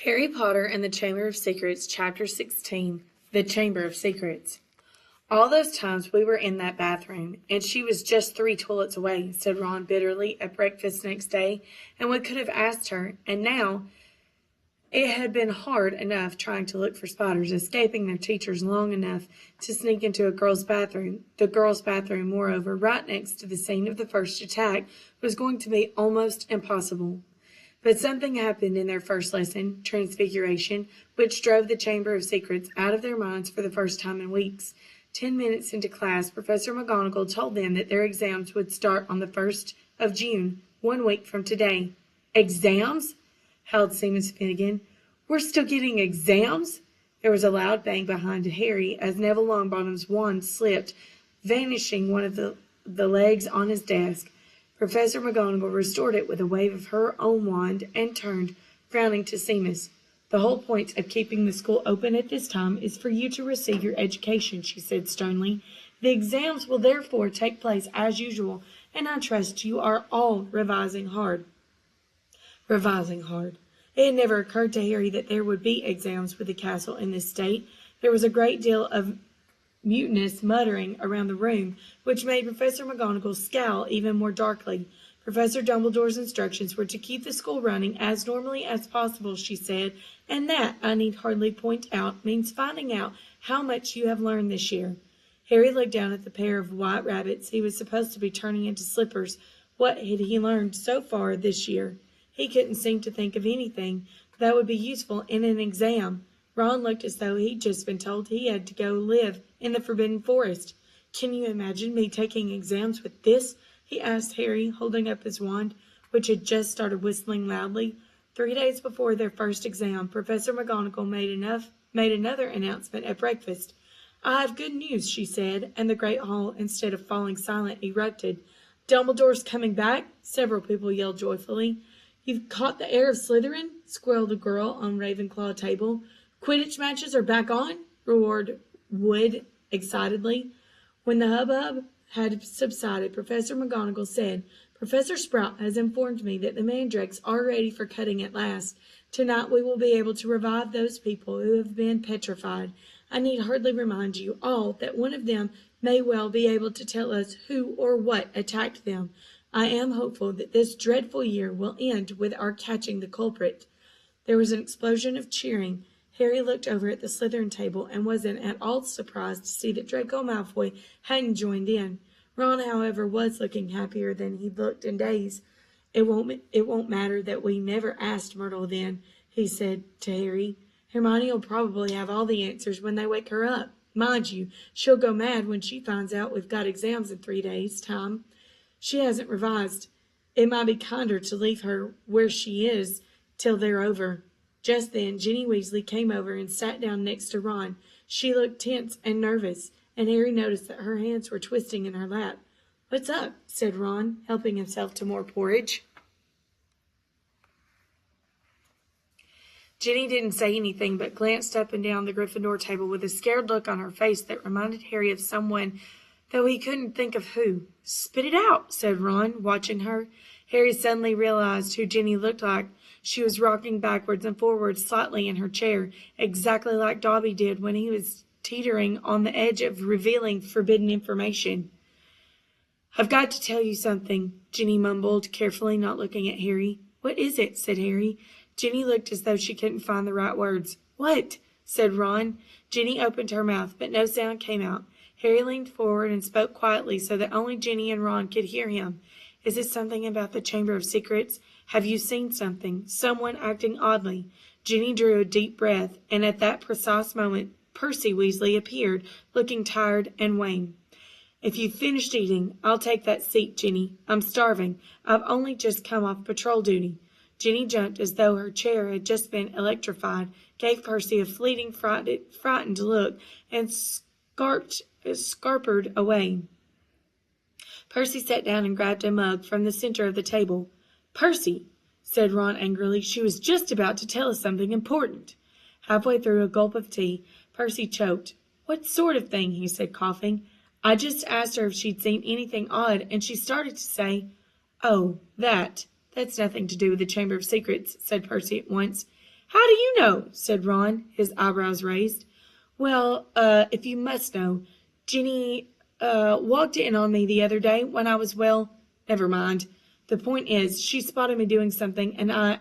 Harry Potter and the Chamber of Secrets, Chapter 16, The Chamber of Secrets. All those times we were in that bathroom, and she was just 3 toilets away, said Ron bitterly at breakfast next day, and we could have asked her, and now it had been hard enough trying to look for spiders, escaping their teachers long enough to sneak into a girl's bathroom. The girl's bathroom, moreover, right next to the scene of the first attack, was going to be almost impossible. But something happened in their first lesson, Transfiguration, which drove the Chamber of Secrets out of their minds for the first time in weeks. 10 minutes into class, Professor McGonagall told them that their exams would start on the 1st of June, 1 week from today. Exams? Howled Seamus Finnegan. We're still getting exams? There was a loud bang behind Harry as Neville Longbottom's wand slipped, vanishing one of the legs on his desk. Professor McGonagall restored it with a wave of her own wand and turned, frowning, to Seamus. The whole point of keeping the school open at this time is for you to receive your education, she said sternly. The exams will therefore take place as usual, and I trust you are all revising hard. Revising hard. It had never occurred to Harry that there would be exams with the castle in this state. There was a great deal of mutinous muttering around the room, which made Professor McGonagall scowl even more darkly. Professor Dumbledore's instructions were to keep the school running as normally as possible, she said, and that, I need hardly point out, means finding out how much you have learned this year. Harry looked down at the pair of white rabbits he was supposed to be turning into slippers. What had he learned so far this year? He couldn't seem to think of anything that would be useful in an exam. Ron looked as though he'd just been told he had to go live in the Forbidden Forest. Can you imagine me taking exams with this? He asked Harry, holding up his wand, which had just started whistling loudly. 3 days before their first exam, Professor McGonagall made another announcement at breakfast. I have good news, she said, and the great hall, instead of falling silent, erupted. Dumbledore's coming back, several people yelled joyfully. You've caught the heir of Slytherin? Squealed a girl on Ravenclaw table. Quidditch matches are back on, roared Wood excitedly. When the hubbub had subsided, Professor McGonagall said, Professor Sprout has informed me that the mandrakes are ready for cutting at last. Tonight we will be able to revive those people who have been petrified. I need hardly remind you all that one of them may well be able to tell us who or what attacked them. I am hopeful that this dreadful year will end with our catching the culprit. There was an explosion of cheering. Harry looked over at the Slytherin table and wasn't at all surprised to see that Draco Malfoy hadn't joined in. Ron, however, was looking happier than he'd looked in days. It won't matter that we never asked Myrtle then, he said to Harry. Hermione will probably have all the answers when they wake her up. Mind you, she'll go mad when she finds out we've got exams in 3 days' time. She hasn't revised. It might be kinder to leave her where she is till they're over. Just then, Ginny Weasley came over and sat down next to Ron. She looked tense and nervous, and Harry noticed that her hands were twisting in her lap. What's up? Said Ron, helping himself to more porridge. Ginny didn't say anything, but glanced up and down the Gryffindor table with a scared look on her face that reminded Harry of someone, though he couldn't think of who. Spit it out, said Ron, watching her. Harry suddenly realized who Ginny looked like. She was rocking backwards and forwards slightly in her chair, exactly like Dobby did when he was teetering on the edge of revealing forbidden information. I've got to tell you something, Ginny mumbled, carefully not looking at Harry. What is it? Said Harry. Ginny looked as though she couldn't find the right words. What? Said Ron. Ginny opened her mouth, but no sound came out. Harry leaned forward and spoke quietly so that only Ginny and Ron could hear him. Is it something about the Chamber of Secrets? Have you seen something? Someone acting oddly? Ginny drew a deep breath, and at that precise moment Percy Weasley appeared, looking tired and wan. If you've finished eating, I'll take that seat, Ginny. I'm starving. I've only just come off patrol duty. Ginny jumped as though her chair had just been electrified, gave Percy a fleeting frightened look, and scarpered away. Percy sat down and grabbed a mug from the center of the table. Percy, said Ron angrily, she was just about to tell us something important. Halfway through a gulp of tea, Percy choked. What sort of thing? He said, coughing. I just asked her if she'd seen anything odd, and she started to say, Oh, that. That's nothing to do with the Chamber of Secrets, said Percy at once. How do you know? Said Ron, his eyebrows raised. Well, if you must know, Jenny, walked in on me the other day when I was, well, never mind. The point is, she spotted me doing something, and I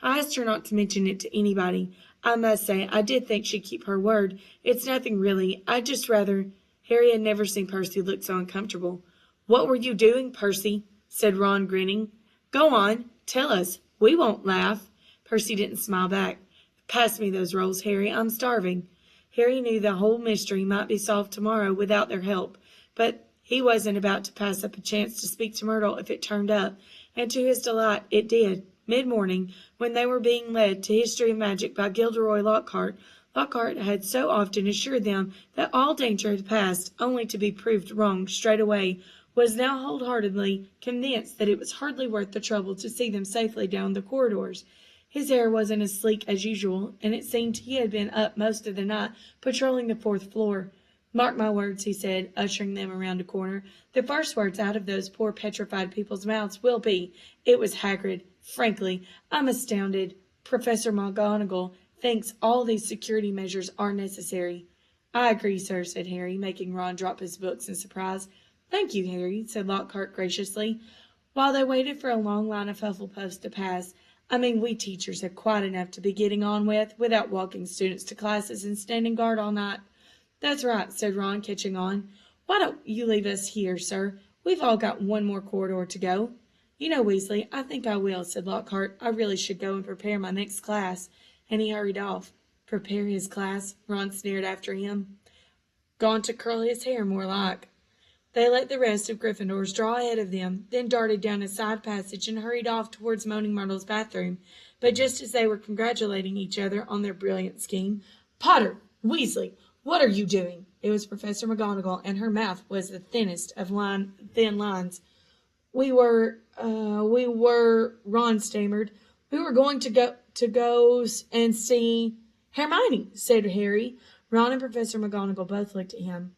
asked her not to mention it to anybody. I must say, I did think she'd keep her word. It's nothing really. I'd just rather. Harry had never seen Percy look so uncomfortable. What were you doing, Percy? Said Ron, grinning. Go on, tell us. We won't laugh. Percy didn't smile back. Pass me those rolls, Harry. I'm starving. Harry knew the whole mystery might be solved tomorrow without their help, but he wasn't about to pass up a chance to speak to Myrtle if it turned up, and to his delight it did. Mid-morning, when they were being led to History of Magic by Gilderoy Lockhart, Lockhart had so often assured them that all danger had passed, only to be proved wrong straight away, was now wholeheartedly convinced that it was hardly worth the trouble to see them safely down the corridors. His hair wasn't as sleek as usual, and it seemed he had been up most of the night patrolling the 4th floor. Mark my words, he said, ushering them around a corner. The first words out of those poor petrified people's mouths will be, "It was Hagrid." Frankly, I'm astounded. Professor McGonagall thinks all these security measures are necessary. I agree, sir, said Harry, making Ron drop his books in surprise. Thank you, Harry, said Lockhart graciously. While they waited for a long line of Hufflepuffs to pass, I mean, we teachers have quite enough to be getting on with without walking students to classes and standing guard all night. That's right, said Ron, catching on. Why don't you leave us here, sir? We've all got one more corridor to go. You know, Weasley, I think I will, said Lockhart. I really should go and prepare my next class. And he hurried off. Prepare his class? Ron sneered after him. Gone to curl his hair, more like. They let the rest of Gryffindors draw ahead of them, then darted down a side passage and hurried off towards Moaning Myrtle's bathroom. But just as they were congratulating each other on their brilliant scheme, Potter! Weasley! What are you doing? It was Professor McGonagall, and her mouth was the thinnest of thin lines. We were, Ron stammered. We were going to go and see Hermione, said Harry. Ron and Professor McGonagall both looked at him.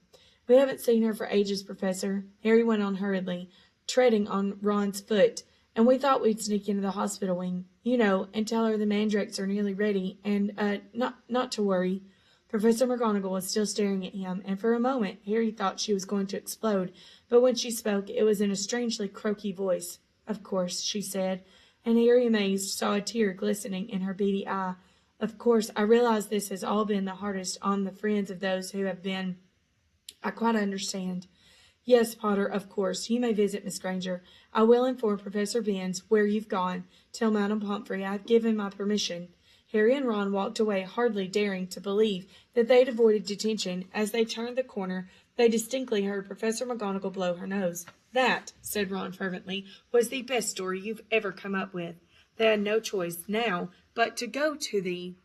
We haven't seen her for ages, Professor, Harry went on hurriedly, treading on Ron's foot, and we thought we'd sneak into the hospital wing, you know, and tell her the mandrakes are nearly ready, and, not to worry. Professor McGonagall was still staring at him, and for a moment Harry thought she was going to explode, but when she spoke it was in a strangely croaky voice. Of course, she said, and Harry, amazed, saw a tear glistening in her beady eye. Of course, I realize this has all been the hardest on the friends of those who have been. I quite understand. Yes, Potter, of course. You may visit Miss Granger. I will inform Professor Binns where you've gone. Tell Madame Pomfrey I have given my permission. Harry and Ron walked away, hardly daring to believe that they'd avoided detention. As they turned the corner, they distinctly heard Professor McGonagall blow her nose. That, said Ron fervently, was the best story you've ever come up with. They had no choice now but to go to the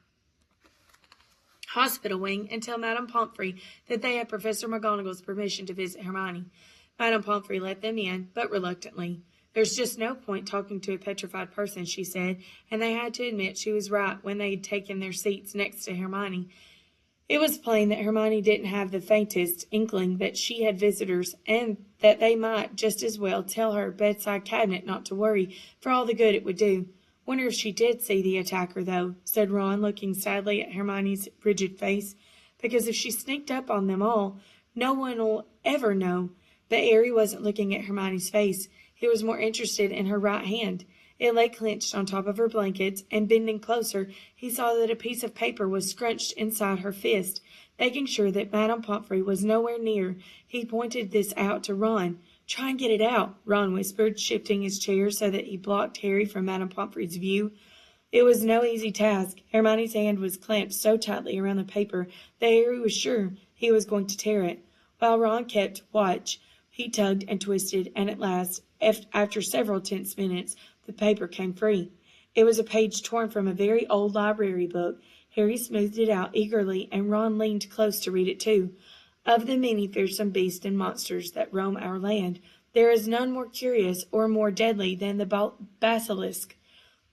hospital wing and tell Madame Pomfrey that they had Professor McGonagall's permission to visit Hermione. Madame Pomfrey let them in, but reluctantly. There's just no point talking to a petrified person, she said, and they had to admit she was right when they had taken their seats next to Hermione. It was plain that Hermione didn't have the faintest inkling that she had visitors, and that they might just as well tell her bedside cabinet not to worry, for all the good it would do. Wonder if she did see the attacker, though, said Ron, looking sadly at Hermione's rigid face, because if she sneaked up on them all, no one'll ever know. But Harry wasn't looking at Hermione's face. He was more interested in her right hand. It lay clenched on top of her blankets, and bending closer, he saw that a piece of paper was scrunched inside her fist. Making sure that Madame Pomfrey was nowhere near, he pointed this out to Ron. Try and get it out, Ron whispered, shifting his chair so that he blocked Harry from Madame Pomfrey's view. It was no easy task. Hermione's hand was clamped so tightly around the paper that Harry was sure he was going to tear it. While Ron kept watch, he tugged and twisted, and at last, after several tense minutes, the paper came free. It was a page torn from a very old library book. Harry smoothed it out eagerly, and Ron leaned close to read it too. Of the many fearsome beasts and monsters that roam our land, there is none more curious or more deadly than the basilisk.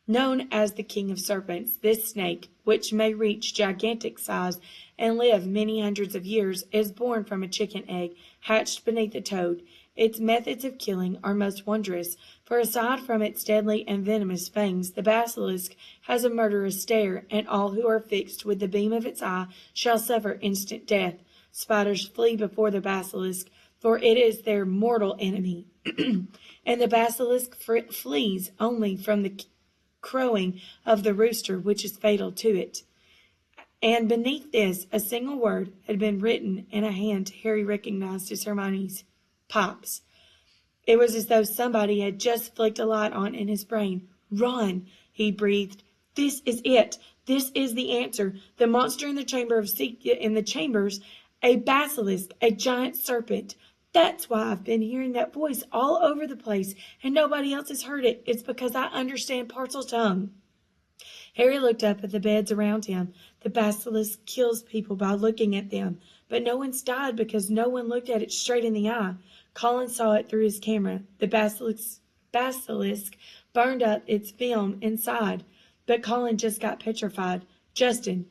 Known as the king of serpents, this snake, which may reach gigantic size and live many hundreds of years, is born from a chicken egg hatched beneath a toad. Its methods of killing are most wondrous, For aside from its deadly and venomous fangs, the basilisk has a murderous stare, and all who are fixed with the beam of its eye shall suffer instant death. Spiders flee before the basilisk, for it is their mortal enemy. And the basilisk flees only from the crowing of the rooster, which is fatal to it. And beneath this, a single word had been written in a hand Harry recognized as Hermione's. Pops. It was as though somebody had just flicked a light on in his brain. Run, he breathed. This is it. This is the answer. The monster in the chambers, a basilisk, a giant serpent. That's why I've been hearing that voice all over the place, and nobody else has heard it. It's because I understand Parseltongue. Harry looked up at the beds around him. The basilisk kills people by looking at them, but no one's died because no one looked at it straight in the eye. Colin saw it through his camera. The basilisk burned up its film inside, but Colin just got petrified. Justin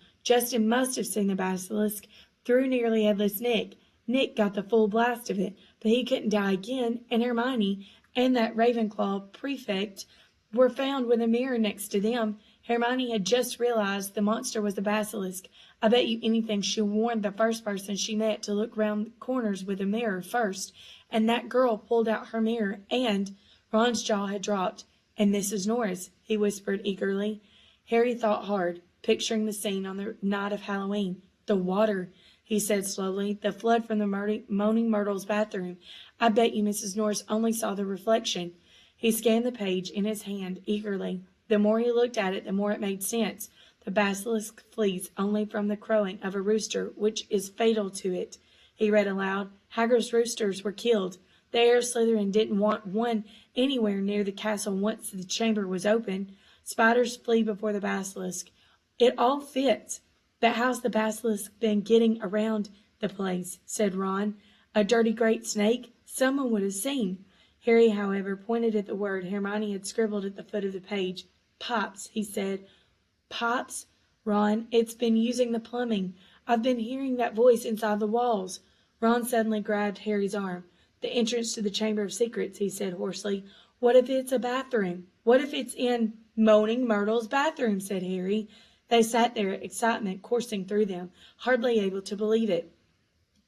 must have seen the basilisk through nearly headless Nick. Nick got the full blast of it, but he couldn't die again, and Hermione and that Ravenclaw prefect were found with a mirror next to them. Hermione had just realized the monster was a basilisk. I bet you anything she warned the first person she met to look round corners with a mirror first, and that girl pulled out her mirror, and Ron's jaw had dropped. And Mrs. Norris, he whispered eagerly. Harry thought hard, picturing the scene on the night of Halloween. The water, he said slowly, the flood from the Moaning Myrtle's bathroom. I bet you Mrs. Norris only saw the reflection. He scanned the page in his hand eagerly. The more he looked at it, the more it made sense. The basilisk flees only from the crowing of a rooster, which is fatal to it. He read aloud, Hagrid's roosters were killed. The heir of Slytherin didn't want one anywhere near the castle once the chamber was open. Spiders flee before the basilisk. It all fits. But how's the basilisk been getting around the place? Said Ron. A dirty great snake? Someone would have seen. Harry, however, pointed at the word Hermione had scribbled at the foot of the page. Pops, he said. Pops? Ron, it's been using the plumbing. I've been hearing that voice inside the walls. Ron suddenly grabbed Harry's arm. The entrance to the Chamber of Secrets, he said hoarsely. What if it's a bathroom? What if it's in Moaning Myrtle's bathroom? Said Harry. They sat there, excitement coursing through them, hardly able to believe it.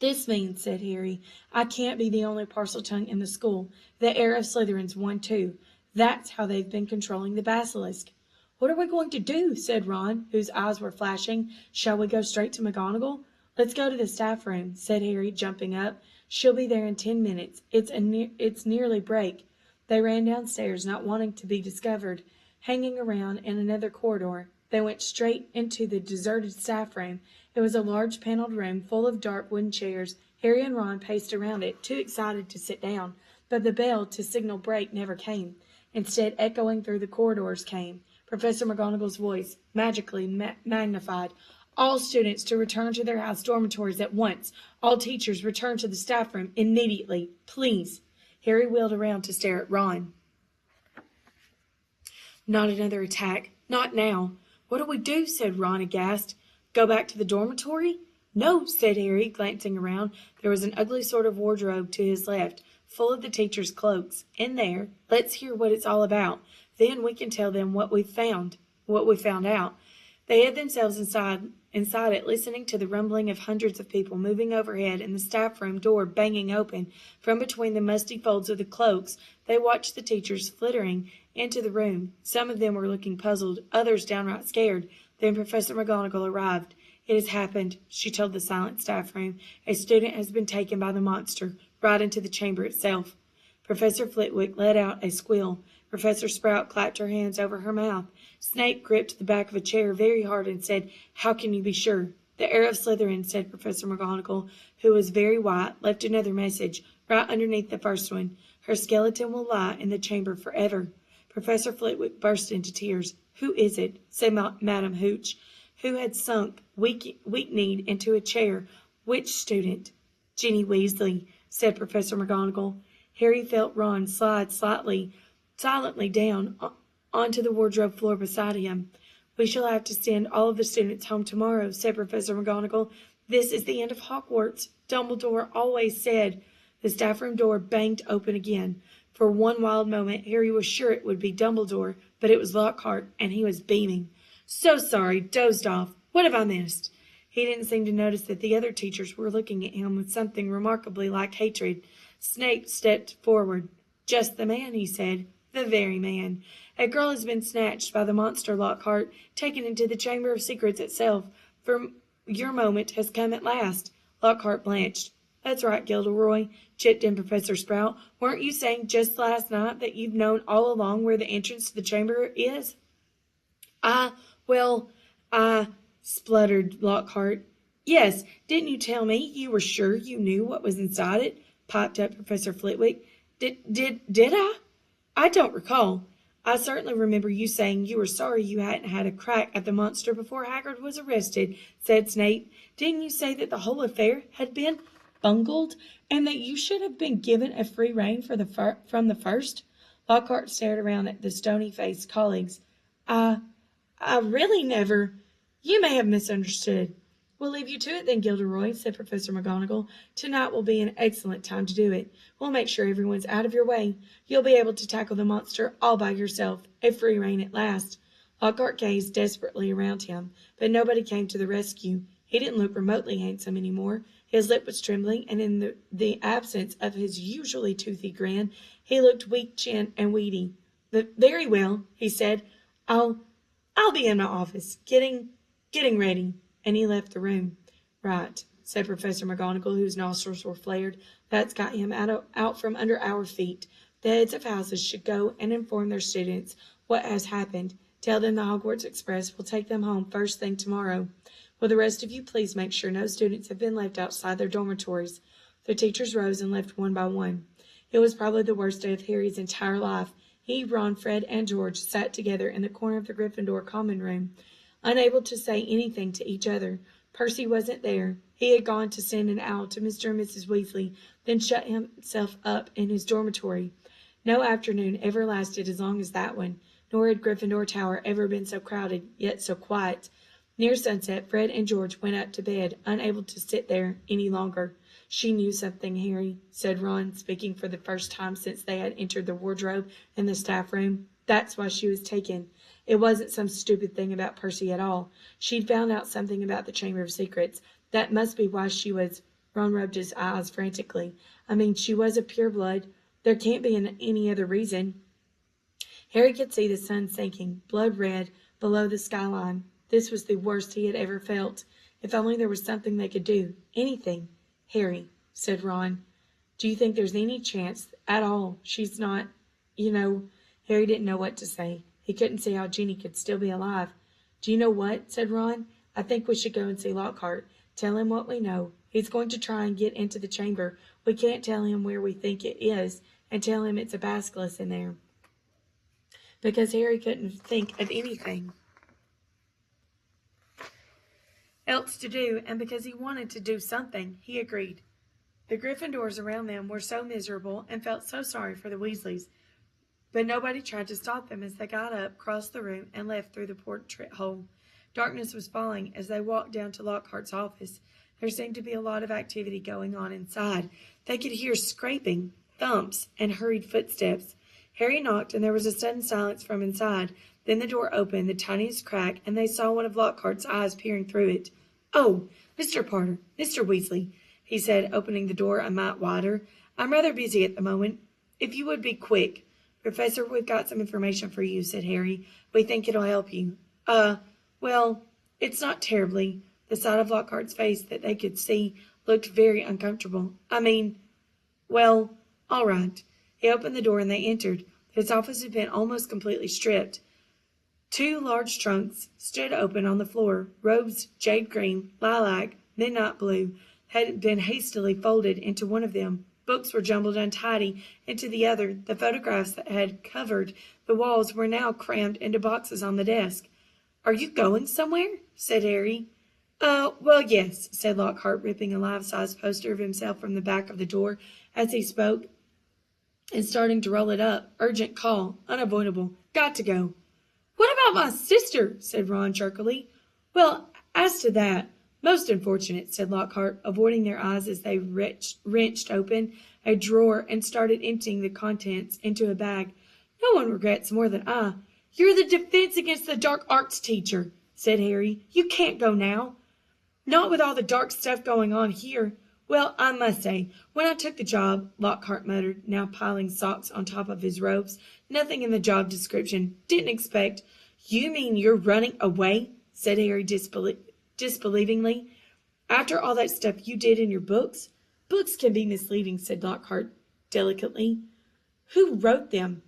This means, said Harry, I can't be the only Parseltongue in the school. The heir of Slytherin's one too. That's how they've been controlling the basilisk. What are we going to do? Said Ron, whose eyes were flashing. Shall we go straight to McGonagall? Let's go to the staff room, said Harry, jumping up. She'll be there in 10 minutes. It's nearly break. They ran downstairs, not wanting to be discovered. Hanging around in another corridor, they went straight into the deserted staff room. It was a large paneled room full of dark wooden chairs. Harry and Ron paced around it, too excited to sit down, but the bell to signal break never came. Instead, echoing through the corridors came Professor McGonagall's voice, magically magnified. All students to return to their house dormitories at once. All teachers return to the staff room immediately. Please. Harry wheeled around to stare at Ron. Not another attack. Not now. What do we do? Said Ron aghast. Go back to the dormitory? No, said Harry, glancing around. There was an ugly sort of wardrobe to his left, full of the teachers' cloaks. In there. Let's hear what it's all about. Then we can tell them what we found out. They hid themselves inside it, listening to the rumbling of hundreds of people moving overhead and the staff room door banging open. From between the musty folds of the cloaks, they watched the teachers flittering into the room. Some of them were looking puzzled, others downright scared. Then Professor McGonagall arrived. It has happened, she told the silent staff room. A student has been taken by the monster, right into the chamber itself. Professor Flitwick let out a squeal. Professor Sprout clapped her hands over her mouth. Snape gripped the back of a chair very hard and said, How can you be sure? The heir of Slytherin, said Professor McGonagall, who was very white, left another message, right underneath the first one. Her skeleton will lie in the chamber forever. Professor Flitwick burst into tears. Who is it? Said Madam Hooch, who had sunk weak-kneed into a chair. Which student? Ginny Weasley, said Professor McGonagall. Harry felt Ron slide silently down onto the wardrobe floor beside him. We shall have to send all of the students home tomorrow, said Professor McGonagall. This is the end of Hogwarts. Dumbledore always said. The staff room door banged open again. For one wild moment, Harry was sure it would be Dumbledore, but it was Lockhart, and he was beaming. So sorry, dozed off. What have I missed? He didn't seem to notice that the other teachers were looking at him with something remarkably like hatred. Snape stepped forward. Just the man, he said. The very man. A girl has been snatched by the monster, Lockhart, taken into the Chamber of Secrets itself. For your moment has come at last. Lockhart blanched. That's right, Gilderoy, chipped in Professor Sprout. Weren't you saying just last night that you've known all along where the entrance to the chamber is? I spluttered Lockhart. Yes, didn't you tell me you were sure you knew what was inside it? Piped up Professor Flitwick. Did I? I don't recall. I certainly remember you saying you were sorry you hadn't had a crack at the monster before Hagrid was arrested, said Snape. Didn't you say that the whole affair had been bungled, and that you should have been given a free rein from the first? Lockhart stared around at the stony-faced colleagues. I really never... You may have misunderstood. We'll leave you to it then, Gilderoy, said Professor McGonagall. Tonight will be an excellent time to do it. We'll make sure everyone's out of your way. You'll be able to tackle the monster all by yourself. A free rein at last. Lockhart gazed desperately around him, but nobody came to the rescue. He didn't look remotely handsome any more. His lip was trembling, and in the absence of his usually toothy grin, he looked weak-chinned and weedy. Very well, he said. I'll be in my office, getting ready. And he left the room. Right, said Professor McGonagall, whose nostrils were flared. That's got him out from under our feet. The heads of houses should go and inform their students what has happened. Tell them the Hogwarts Express will take them home first thing tomorrow. Will the rest of you please make sure no students have been left outside their dormitories? The teachers rose and left one by one. It was probably the worst day of Harry's entire life. He, Ron, Fred, and George sat together in the corner of the Gryffindor common room, unable to say anything to each other. Percy wasn't there. He had gone to send an owl to Mr. and Mrs. Weasley, then shut himself up in his dormitory. No afternoon ever lasted as long as that one, nor had Gryffindor Tower ever been so crowded, yet so quiet. Near sunset, Fred and George went up to bed, unable to sit there any longer. She knew something, Harry, said Ron, speaking for the first time since they had entered the wardrobe and the staff room. That's why she was taken. It wasn't some stupid thing about Percy at all. She'd found out something about the Chamber of Secrets. That must be why she was... Ron rubbed his eyes frantically. I mean, she was a pureblood. There can't be any other reason. Harry could see the sun sinking, blood red, below the skyline. This was the worst he had ever felt. If only there was something they could do. Anything. Harry, said Ron, do you think there's any chance at all she's not... Harry didn't know what to say. He couldn't see how Ginny could still be alive. Do you know what? Said Ron. I think we should go and see Lockhart. Tell him what we know. He's going to try and get into the chamber. We can't tell him where we think it is, and tell him it's a basilisk in there. Because Harry couldn't think of anything else to do, and because he wanted to do something, he agreed. The Gryffindors around them were so miserable and felt so sorry for the Weasleys, but nobody tried to stop them as they got up, crossed the room, and left through the portrait hole. Darkness was falling as they walked down to Lockhart's office. There seemed to be a lot of activity going on inside. They could hear scraping, thumps, and hurried footsteps. Harry knocked, and there was a sudden silence from inside. Then the door opened, the tiniest crack, and they saw one of Lockhart's eyes peering through it. "Oh, Mr. Potter, Mr. Weasley," he said, opening the door a mite wider. "I'm rather busy at the moment. If you would be quick." "Professor, we've got some information for you," said Harry. "We think it'll help you." Well, it's not terribly." The side of Lockhart's face that they could see looked very uncomfortable. Well, all right." He opened the door and they entered. His office had been almost completely stripped. 2 large trunks stood open on the floor. Robes, jade green, lilac, midnight blue, had been hastily folded into one of them. Books were jumbled untidy into the other. The photographs that had covered the walls were now crammed into boxes on the desk. "Are you going somewhere?" said Harry. Well, yes," said Lockhart, ripping a life-size poster of himself from the back of the door as he spoke, and starting to roll it up. "Urgent call. Unavoidable. Got to go." "What about my sister?" said Ron jerkily. "Well, as to that, Most unfortunate, said Lockhart, avoiding their eyes as they wrenched open a drawer and started emptying the contents into a bag. No one regrets more than I. You're the Defense Against the Dark Arts teacher, said Harry. You can't go now. Not with all the dark stuff going on here. Well, I must say, when I took the job, Lockhart muttered, now piling socks on top of his robes, nothing in the job description. Didn't expect. You mean you're running away? Said Harry disbelievingly. After all that stuff you did in your books? Books can be misleading, said Lockhart delicately. Who wrote them?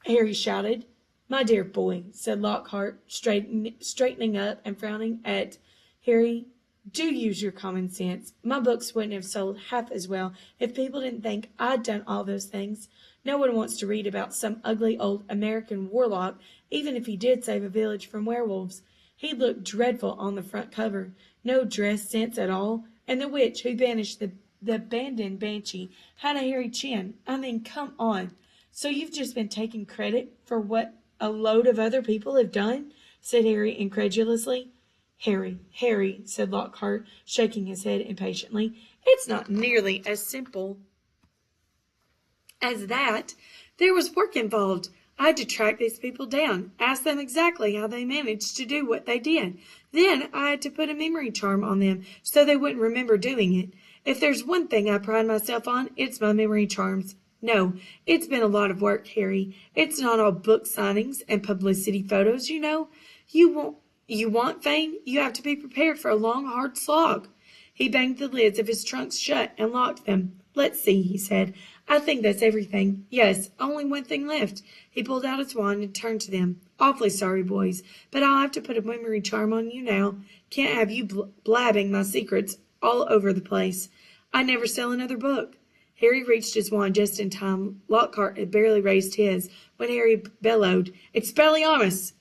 Harry shouted. My dear boy, said Lockhart, straightening up and frowning at Harry. Do use your common sense. My books wouldn't have sold half as well if people didn't think I'd done all those things. No one wants to read about some ugly old American warlock, even if he did save a village from werewolves. He looked dreadful on the front cover, no dress sense at all, and the witch who banished the abandoned banshee had a hairy chin. I mean, come on. So you've just been taking credit for what a load of other people have done? Said Harry incredulously. Harry, said Lockhart, shaking his head impatiently. It's not nearly as simple as that. There was work involved. I had to track these people down, ask them exactly how they managed to do what they did. Then I had to put a memory charm on them so they wouldn't remember doing it. If there's one thing I pride myself on, it's my memory charms. No, it's been a lot of work, Harry. It's not all book signings and publicity photos, you know. You want fame? You have to be prepared for a long, hard slog. He banged the lids of his trunks shut and locked them. Let's see, he said. I think that's everything. Yes, only one thing left. He pulled out his wand and turned to them. Awfully sorry, boys, but I'll have to put a memory charm on you now. Can't have you blabbing my secrets all over the place. I never sell another book. Harry reached his wand just in time. Lockhart had barely raised his when Harry bellowed, Expelliarmus!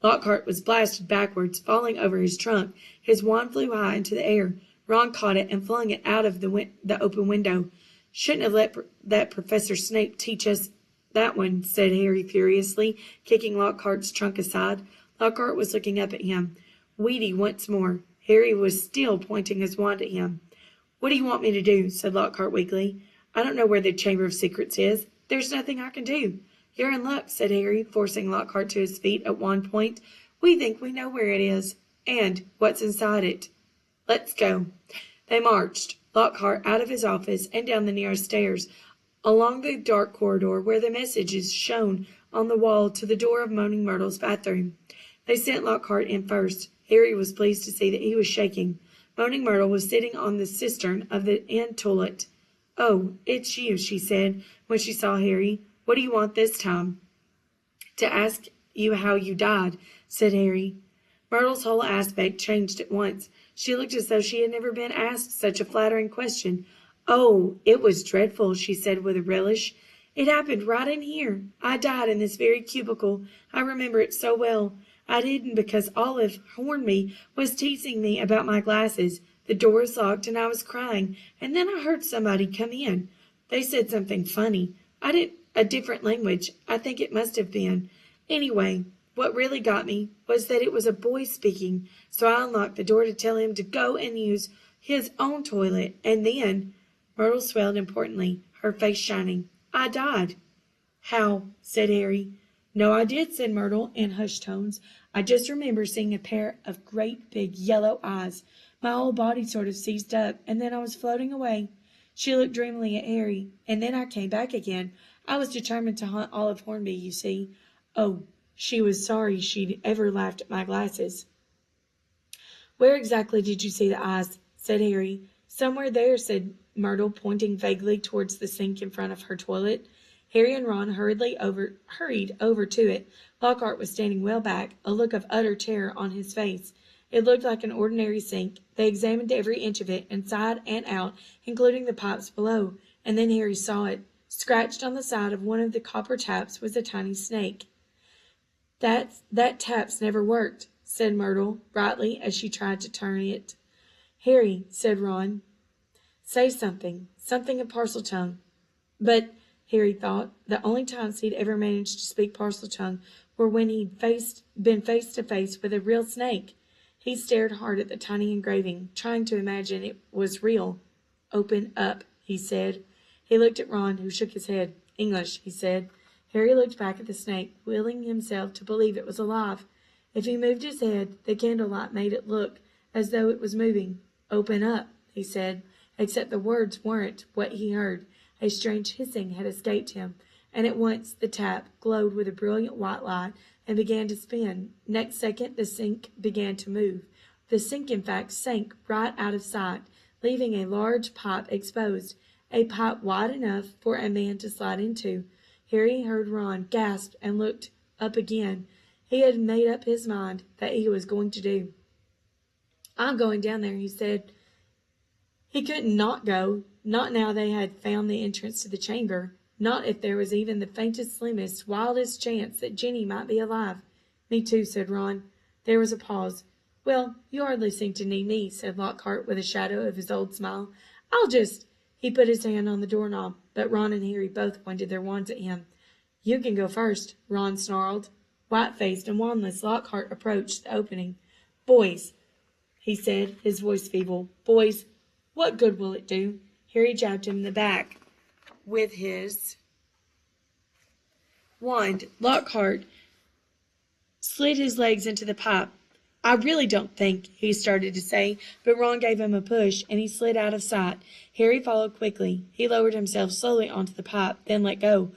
Lockhart was blasted backwards, falling over his trunk. His wand flew high into the air. Ron caught it and flung it out of the open window. Shouldn't have let that Professor Snape teach us that one, said Harry furiously, kicking Lockhart's trunk aside. Lockhart was looking up at him. Weedy once more. Harry was still pointing his wand at him. What do you want me to do? Said Lockhart weakly. I don't know where the Chamber of Secrets is. There's nothing I can do. You're in luck, said Harry, forcing Lockhart to his feet at one point. We think we know where it is, and what's inside it. Let's go. They marched, Lockhart out of his office and down the nearest stairs, along the dark corridor where the messages shone on the wall to the door of Moaning Myrtle's bathroom. They sent Lockhart in first. Harry was pleased to see that he was shaking. Moaning Myrtle was sitting on the cistern of the inn toilet. Oh, it's you, she said, when she saw Harry. What do you want this time? To ask you how you died, said Harry. Myrtle's whole aspect changed at once. She looked as though she had never been asked such a flattering question. Oh, it was dreadful, she said with a relish. It happened right in here. I died in this very cubicle. I remember it so well. I'd hidden because Olive Hornby was teasing me about my glasses. The door was locked and I was crying, and then I heard somebody come in. They said something funny. A different language. I think it must have been. Anyway, what really got me was that it was a boy speaking, so I unlocked the door to tell him to go and use his own toilet, and then, Myrtle swelled importantly, her face shining, I died. How? Said Harry. No, I did, said Myrtle in hushed tones. I just remember seeing a pair of great big yellow eyes. My whole body sort of seized up, and then I was floating away. She looked dreamily at Harry, and then I came back again. I was determined to hunt Olive Hornby, you see. Oh, she was sorry she'd ever laughed at my glasses. Where exactly did you see the eyes? Said Harry. Somewhere there, said Myrtle, pointing vaguely towards the sink in front of her toilet. Harry and Ron hurried over to it. Lockhart was standing well back, a look of utter terror on his face. It looked like an ordinary sink. They examined every inch of it, inside and out, including the pipes below, and then Harry saw it. Scratched on the side of one of the copper taps was a tiny snake. That tap's never worked, said Myrtle, brightly, as she tried to turn it. Harry, said Ron, say something in Parseltongue. But, Harry thought, the only times he'd ever managed to speak Parseltongue were when he'd been face to face with a real snake. He stared hard at the tiny engraving, trying to imagine it was real. "Open up," he said. He looked at Ron, who shook his head. "English," he said. Harry looked back at the snake, willing himself to believe it was alive. If he moved his head, the candlelight made it look as though it was moving. "Open up," he said, except the words weren't what he heard. A strange hissing had escaped him, and at once the tap glowed with a brilliant white light and began to spin. Next second, the sink began to move. The sink, in fact, sank right out of sight, leaving a large pipe exposed, a pipe wide enough for a man to slide into. Harry heard Ron gasp and looked up again. He had made up his mind that he was going to do. "I'm going down there," he said. He couldn't not go, not now they had found the entrance to the chamber, not if there was even the faintest, slimmest, wildest chance that Jenny might be alive. "Me too," said Ron. There was a pause. "Well, you hardly seem to need me," said Lockhart with a shadow of his old smile. "I'll just—" He put his hand on the doorknob, but Ron and Harry both pointed their wands at him. "You can go first," Ron snarled. White-faced and wandless, Lockhart approached the opening. "Boys," he said, his voice feeble. "Boys, what good will it do?" Harry jabbed him in the back with his wand. Lockhart slid his legs into the pipe. "I really don't think," he started to say, but Ron gave him a push, and he slid out of sight. Harry followed quickly. He lowered himself slowly onto the pipe, then let go.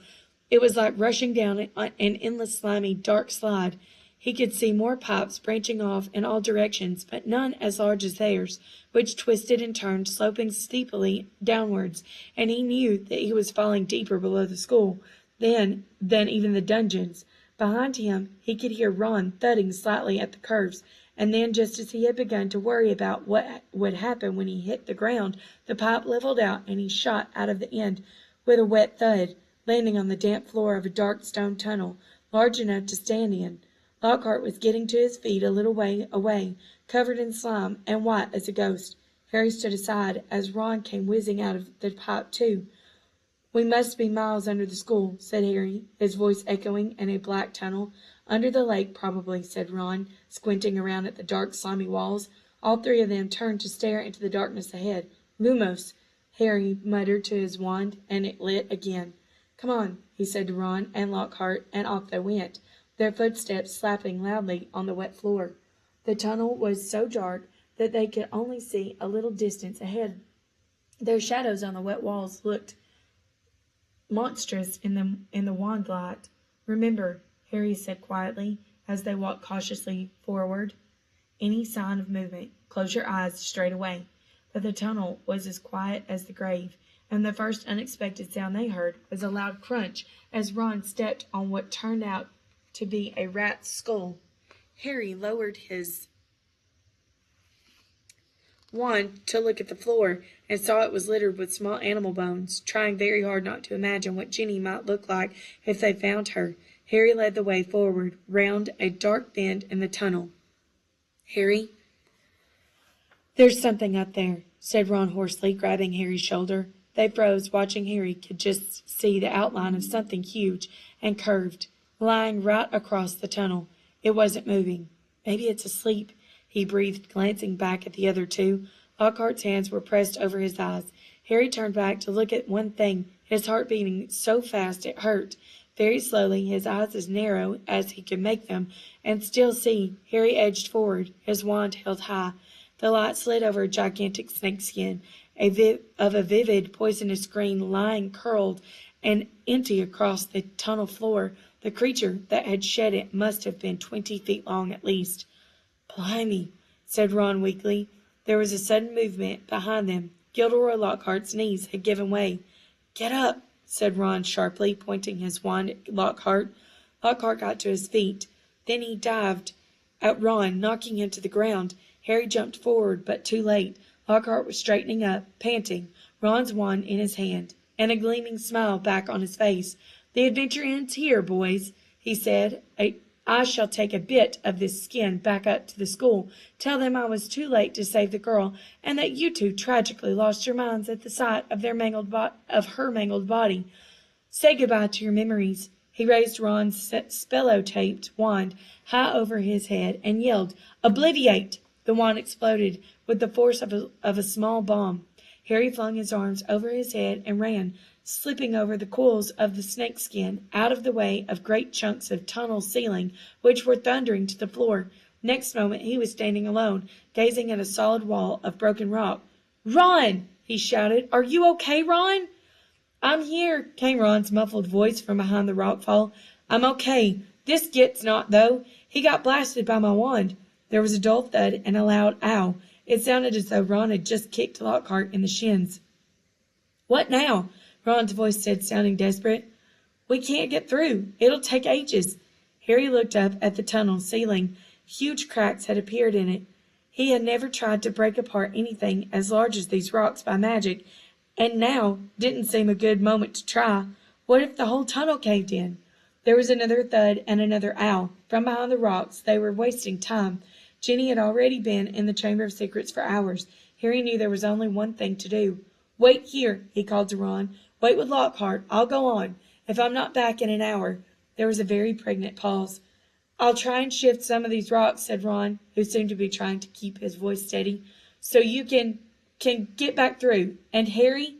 It was like rushing down an endless, slimy, dark slide. He could see more pipes branching off in all directions, but none as large as theirs, which twisted and turned, sloping steeply downwards, and he knew that he was falling deeper below the school than even the dungeons. Behind him, he could hear Ron thudding slightly at the curves, and then, just as he had begun to worry about what would happen when he hit the ground, the pipe leveled out, and he shot out of the end with a wet thud, landing on the damp floor of a dark stone tunnel, large enough to stand in. Lockhart was getting to his feet a little way away, covered in slime and white as a ghost. Harry stood aside as Ron came whizzing out of the pipe too. "We must be miles under the school," said Harry, his voice echoing in a black tunnel. "Under the lake, probably," said Ron, squinting around at the dark, slimy walls. All three of them turned to stare into the darkness ahead. "Lumos," Harry muttered to his wand, and it lit again. "Come on," he said to Ron and Lockhart, and off they went, their footsteps slapping loudly on the wet floor. The tunnel was so dark that they could only see a little distance ahead. Their shadows on the wet walls looked monstrous in the wand light. "Remember," Harry said quietly, as they walked cautiously forward. "Any sign of movement, close your eyes straight away." But the tunnel was as quiet as the grave, and the first unexpected sound they heard was a loud crunch as Ron stepped on what turned out to be a rat's skull. Harry lowered his wand to look at the floor, and saw it was littered with small animal bones, trying very hard not to imagine what Jenny might look like if they found her. Harry led the way forward, round a dark bend in the tunnel. "Harry, there's something up there," said Ron hoarsely, grabbing Harry's shoulder. They froze, watching. Harry could just see the outline of something huge and curved, lying right across the tunnel. It wasn't moving. "Maybe it's asleep," he breathed, glancing back at the other two. Lockhart's hands were pressed over his eyes. Harry turned back to look at one thing, his heart beating so fast it hurt. Very slowly, his eyes as narrow as he could make them, and still see, Harry edged forward, his wand held high. The light slid over a gigantic snakeskin, of a vivid, poisonous green, lying curled and empty across the tunnel floor. The creature that had shed it must have been 20 feet long at least. "Blimey," said Ron weakly. There was a sudden movement behind them. Gilderoy Lockhart's knees had given way. "Get up," said Ron sharply, pointing his wand at Lockhart. Lockhart got to his feet. Then he dived at Ron, knocking him to the ground. Harry jumped forward, but too late. Lockhart was straightening up, panting, Ron's wand in his hand, and a gleaming smile back on his face. "The adventure ends here, boys," he said. "I shall take a bit of this skin back up to the school, tell them I was too late to save the girl, and that you two tragically lost your minds at the sight of her mangled body. Say goodbye to your memories." He raised Ron's spello-taped wand high over his head and yelled, "Obliviate!" The wand exploded with the force of a small bomb. Harry flung his arms over his head and ran, slipping over the coils of the snakeskin, out of the way of great chunks of tunnel ceiling which were thundering to the floor. Next moment he was standing alone, gazing at a solid wall of broken rock. "Ron!" he shouted. "Are you okay, Ron?" "I'm here," came Ron's muffled voice from behind the rockfall. "I'm okay. This Git's not, though. He got blasted by my wand." There was a dull thud and a loud ow. It sounded as though Ron had just kicked Lockhart in the shins. "What now?" Ron's voice said, sounding desperate. "We can't get through. It'll take ages." Harry looked up at the tunnel ceiling. Huge cracks had appeared in it. He had never tried to break apart anything as large as these rocks by magic, and now didn't seem a good moment to try. What if the whole tunnel caved in? There was another thud and another ow. From behind the rocks they were wasting time. Ginny had already been in the Chamber of Secrets for hours. Harry knew there was only one thing to do. "Wait here," he called to Ron. "Wait with Lockhart. I'll go on. If I'm not back in an hour." There was a very pregnant pause. "I'll try and shift some of these rocks," said Ron, who seemed to be trying to keep his voice steady, "so you can get back through. And Harry—"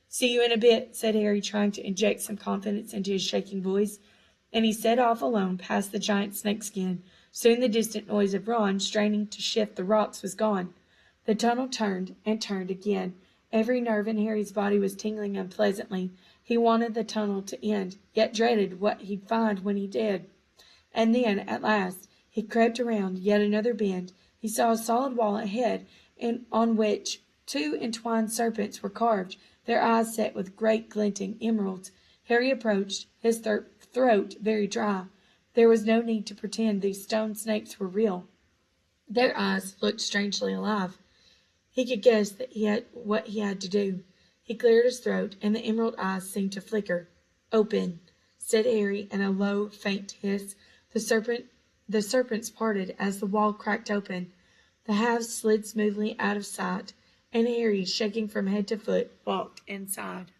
"See you in a bit," said Harry, trying to inject some confidence into his shaking voice. And he set off alone past the giant snakeskin. Soon the distant noise of Ron straining to shift the rocks was gone. The tunnel turned and turned again. Every nerve in Harry's body was tingling unpleasantly. He wanted the tunnel to end, yet dreaded what he'd find when he did. And then, at last, he crept around yet another bend. He saw a solid wall ahead, and on which 2 entwined serpents were carved, their eyes set with great glinting emeralds. Harry approached, his throat very dry. There was no need to pretend these stone snakes were real. Their eyes looked strangely alive. He could guess what he had to do. He cleared his throat, and the emerald eyes seemed to flicker. "Open," said Harry in a low, faint hiss. The serpents parted as the wall cracked open. The halves slid smoothly out of sight, and Harry, shaking from head to foot, walked inside.